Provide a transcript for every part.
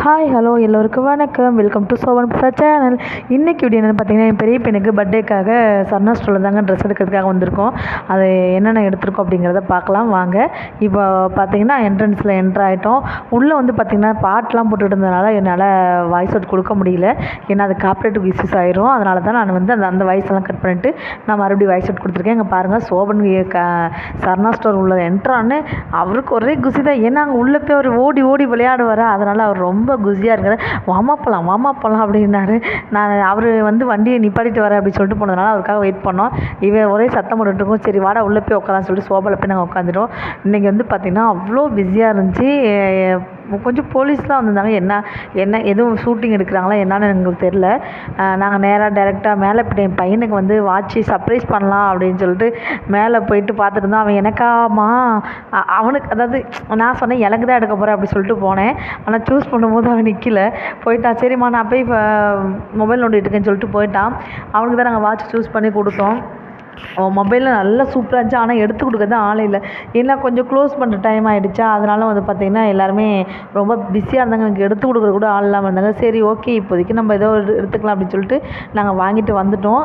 Hi hello எல்லோருக்கும் வணக்கம். Welcome to சோவன் பிரசா சேனல். இன்றைக்கி வீடியோ என்னென்னு பார்த்தீங்கன்னா, என் பெரிய பையனுக்கு பர்த்டேக்காக சர்ணா ஸ்டோரில் தாங்க ட்ரெஸ் எடுக்கிறதுக்காக வந்திருக்கோம். அது என்னென்ன எடுத்திருக்கோம் அப்படிங்கிறத பார்க்கலாம் வாங்க. இப்போ பார்த்தீங்கன்னா என்ட்ரன்ஸில் என்ட்ரு ஆகிட்டோம். உள்ளே வந்து பார்த்திங்கன்னா பாட்டெலாம் போட்டுட்டு இருந்ததுனால என்னால் வாய்ஸ் அவுட் கொடுக்க முடியல. ஏன்னா அது காப்பிரைட் இஷ்யூஸ் ஆயிரும். அதனால தான் நான் வந்து அந்த வாய்ஸெல்லாம் கட் பண்ணிவிட்டு நான் மறுபடியும் வாய்ஸ் அவுட் கொடுத்துருக்கேன். இங்கே பாருங்கள், சோபன் சர்ணா ஸ்டோர் உள்ள என்ட்ரான்னு அவருக்கு ஒரே குசி தான். ஏன்னா அங்கே உள்ளே போய் அவர் ஓடி ஓடி விளையாடுவார். அதனால் அவர் ரொம்ப குசியாக இருக்கிற வாமா போகலாம் அப்படின்னாரு. அவர் வந்து வண்டியை நிப்பாட்டிட்டு வரேன் அப்படின்னு சொல்லிட்டு போனதுனால அவருக்காக வெயிட் பண்ணோம். இவன் ஒரே சத்தம் போட்டுருக்கோம். சரி வாடா உள்ளே போய் உட்காரான்னு சொல்லிட்டு சோபாவில் போய் நாங்கள் உட்காந்துட்டோம். இன்றைக்கி வந்து பார்த்திங்கன்னா அவ்வளோ பிஸியாக இருந்துச்சு. கொஞ்சம் போலீஸ்லாம் வந்திருந்தாங்க. என்ன எதுவும் ஷூட்டிங் எடுக்கிறாங்களா என்னன்னு எங்களுக்கு தெரில. நாங்கள் நேராக டைரெக்டாக மேலே போய்ட்டு என் பையனுக்கு வந்து வாட்சி சர்ப்ரைஸ் பண்ணலாம் அப்படின்னு சொல்லிட்டு மேலே போயிட்டு பார்த்துட்டு இருந்தான். அவன் எனக்காமா அவனுக்கு, அதாவது நான் சொன்னேன் எனக்கு தான் எடுக்க போகிறேன் அப்படி சொல்லிட்டு போனேன். ஆனால் சூஸ் பண்ணும்போது அவன் நிற்கல, போயிட்டான். சரிம்மா நான் போய் இப்போ மொபைல் நோண்டிட்டு இருக்கேன்னு சொல்லிட்டு போயிட்டான். அவனுக்கு தான் நாங்கள் வாட்ச் சூஸ் பண்ணி கொடுத்தோம். அவன் மொபைலில் நல்லா சூப்பராக இருந்துச்சு. ஆனால் எடுத்து கொடுக்க தான் ஆள் இல்லை. ஏன்னா கொஞ்சம் க்ளோஸ் பண்ணுற டைம் ஆகிடுச்சா, அதனால் வந்து பார்த்திங்கன்னா எல்லாருமே ரொம்ப பிஸியாக இருந்தாங்க. எனக்கு எடுத்து கொடுக்குற கூட ஆள் இல்லாமல் இருந்தாங்க. சரி ஓகே இப்போதைக்கு நம்ம ஏதோ எடுத்துக்கலாம் அப்படின்னு சொல்லிட்டு நாங்கள் வாங்கிட்டு வந்துட்டோம்.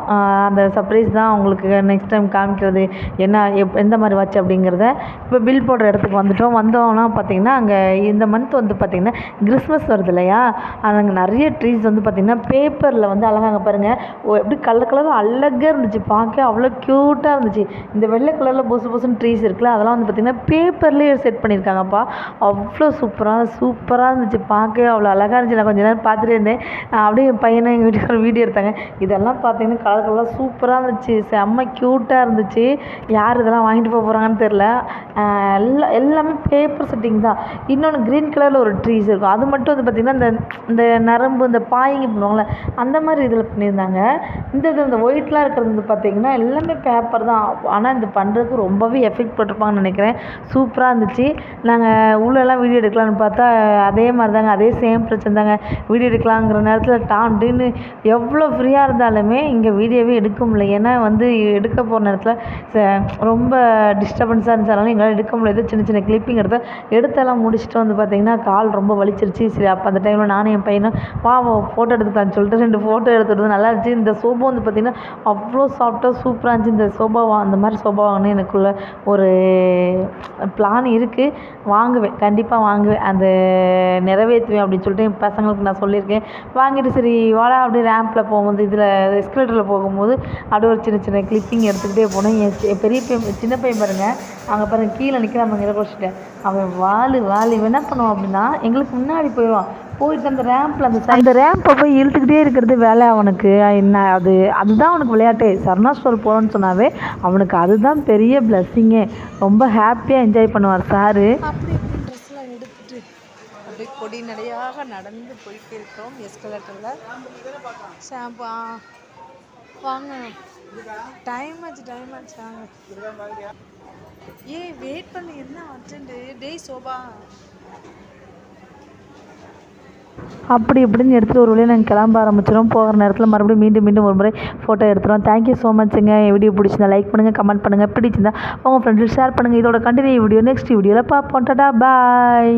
அந்த சர்ப்ரைஸ் தான் உங்களுக்கு நெக்ஸ்ட் டைம் காமிக்கிறது, என்ன எந்த மாதிரி வாட்ச் அப்படிங்கிறத. இப்போ பில் போடுற இடத்துக்கு வந்துட்டோம். வந்தோம்னா பார்த்திங்கன்னா அங்கே இந்த மந்த் வந்து பார்த்திங்கன்னா கிறிஸ்மஸ் வருது இல்லையா, அங்கே நிறைய ட்ரீஸ் வந்து பார்த்திங்கன்னா பேப்பரில் வந்து அழகாங்க பாருங்கள். எப்படி கலர் அழகாக இருந்துச்சு பார்க்க, அவ்வளோ க்யூட்டாக இருந்துச்சு. இந்த வெள்ளை கலரில் பொசுன்னு ட்ரீஸ் இருக்குல்ல, அதெல்லாம் வந்து பார்த்திங்கன்னா பேப்பர்லேயே செட் பண்ணியிருக்காங்கப்பா. அவ்வளோ சூப்பராக இருந்துச்சு பார்க்க, அவ்வளோ அழகாக இருந்துச்சு. நான் கொஞ்சம் நேரம் பார்த்துட்டே இருந்தேன். அப்படியே என் பையனை எங்கள் வீட்டுக்கு வீடியோ எடுத்தாங்க. இதெல்லாம் பார்த்திங்கன்னா கலராக சூப்பராக இருந்துச்சு, செம்ம க்யூட்டாக இருந்துச்சு. யார் இதெல்லாம் வாங்கிட்டு போக போகிறாங்கன்னு தெரில. எல்லாமே பேப்பர் செட்டிங் தான். இன்னொன்று க்ரீன் கலரில் ஒரு ட்ரீஸ் இருக்கும். அது மட்டும் வந்து பார்த்திங்கன்னா இந்த நரம்பு இந்த பாயிங்க பண்ணுவாங்கள்ல அந்த மாதிரி இதில் பண்ணியிருந்தாங்க. இந்த ஒயிட்லாம் இருக்கிறது வந்து பார்த்திங்கன்னா எல்லாமே பேப்பர் தான். ஆனால் இது பண்ணுறதுக்கு ரொம்பவே எஃபெக்ட் போட்டிருப்பாங்கன்னு நினைக்கிறேன். சூப்பராக இருந்துச்சு. நாங்கள் உள்ளெல்லாம் வீடியோ எடுக்கலான்னு பார்த்தா அதே மாதிரி தாங்க, அதே சேம் பிரச்சனை தாங்க. வீடியோ எடுக்கலாங்கிற நேரத்தில் டாண்டுன்னு எவ்வளோ ஃப்ரீயாக இருந்தாலுமே இங்கே வீடியோவே எடுக்க முடியல. ஏன்னா வந்து எடுக்க போகிற நேரத்தில் ரொம்ப டிஸ்டர்பன்ஸாக இருந்துச்சாலும் எங்களால் எடுக்க முடியாது. சின்ன கிளிப்பிங் எடுத்தெல்லாம் முடிச்சுட்டு வந்து பார்த்திங்கன்னா கால் ரொம்ப வலிச்சிருச்சு. சரி அப்போ அந்த டைமில் நானும் என் பையனும் ஃபோட்டோ எடுத்துக்கலான்னு சொல்லிட்டு 2 ஃபோட்டோ எடுத்துகிட்டு நல்லா இருந்துச்சு. இந்த சோபா வந்து பார்த்திங்கன்னா அவ்வளோ சாஃப்டாக சூப்பராக இருந்துச்சு. இந்த அந்த மாதிரி சோபா வாங்கினேன். எனக்குள்ள ஒரு பிளான் இருக்குது, வாங்குவேன், கண்டிப்பாக வாங்குவேன், அந்த நிறைவேற்றுவேன் அப்படின்னு சொல்லிட்டு என் பசங்களுக்கு நான் சொல்லியிருக்கேன். வாங்கிட்டு சரி வாடா அப்படியே ரேம்பில் போகும்போது இதில் எஸ்கலேட்டரில் போகும்போது அப்படியே ஒரு சின்ன கிளிப்பிங் எடுத்துக்கிட்டே போனேன். என் பெரிய பையன் சின்ன பையன் பாருங்கள், அங்கே பாருங்கள் கீழே நிற்கிறான். நம்ம இதை குறைச்சிட்டேன். அவன் வாலு இவன் என்ன பண்ணுவான் அப்படின்னா எங்களுக்கு முன்னாடி போயிட்டு அந்த ரேம்பில் அந்த ரேம்பை போய் இழுத்துக்கிட்டே இருக்கிறது வேலை அவனுக்கு. என்ன அதுதான் அவனுக்கு விளையாட்டே. சர்ணா ஸ்டோர் போகிறோன்னு சொன்னாவே அவனுக்கு அதுதான் பெரிய பிளஸ்ஸிங்கே. ரொம்ப ஹாப்பியாக என்ஜாய் பண்ணுவார் சாரு. அப்படி ட்ரெஸ்லாம் எடுத்துட்டு அப்படியே கொடி நடையாக நடந்து போயிட்டு இருக்கோம் எஸ்கலேட்டரில். ஷாம்பு வாங்க, டைம் ஆச்சு வாங்க. வெயிட் பண்ணி என்ன அர்ஜென்ட்டு டேய் சோபா. அப்படி இப்படின்னு எடுத்துகிட்டு ஒரு வழியாக நாங்கள் கிளம்ப ஆரம்பிச்சிடும். போகிற நேரத்தில் மறுபடியும் மீண்டும் ஒரு முறை ஃபோட்டோ எடுத்துகிறோம். தேங்க்யூ ஸோ மச்சுங்க. என் வீடியோ பிடிச்சிருந்தா லைக் பண்ணுங்கள், கமெண்ட் பண்ணுங்கள், பிடிச்சிருந்தா உங்கள் ஃப்ரெண்ட்ஸுக்கு ஷேர் பண்ணுங்கள். இதோட கண்டினியூ வீடியோ நெக்ஸ்ட் வீடியோவில் பார்ப்போம். டாடா பாய்.